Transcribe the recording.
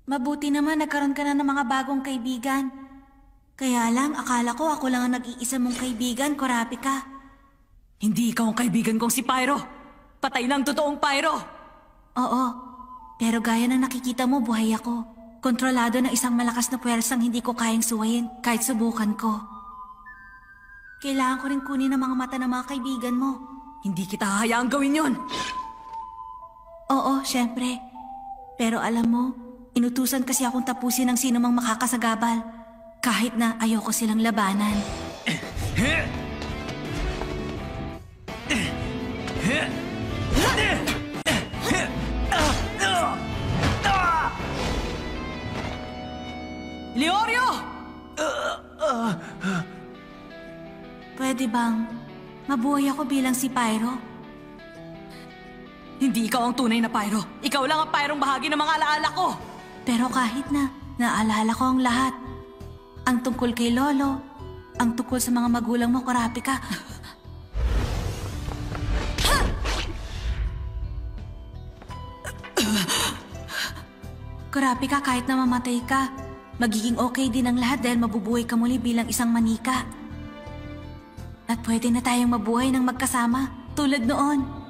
Mabuti naman nagkaroon ka na ng mga bagong kaibigan. Kaya lang, akala ko ako lang ang nag-iisa mong kaibigan, Kurapika. Hindi ikaw ang kaibigan kong si Pyro. Patay na ang totoong Pyro. Oo, pero gaya ng nakikita mo, buhay ako. Kontrolado ng isang malakas na puwersang hindi ko kayang suwayin kahit subukan ko. Kailangan ko rin kunin ang mga mata ng mga kaibigan mo. Hindi kita hahayaang gawin yon. Oo, syempre. Pero alam mo, inutusan kasi akong tapusin ng sino mang makakasagabal. Kahit na ayoko silang labanan. Leorio! Pwede bang mabuhay ako bilang si Pyro? Hindi ikaw ang tunay na Pyro. Ikaw lang ang Pyrong bahagi ng mga alaala ko. Pero kahit na, naalala ko ang lahat. Ang tungkol kay Lolo, ang tungkol sa mga magulang mo, Kurapika. Kurapika, kahit na mamatay ka, magiging okay din ang lahat dahil mabubuhay ka muli bilang isang manika. At pwede na tayong mabuhay ng magkasama, tulad noon.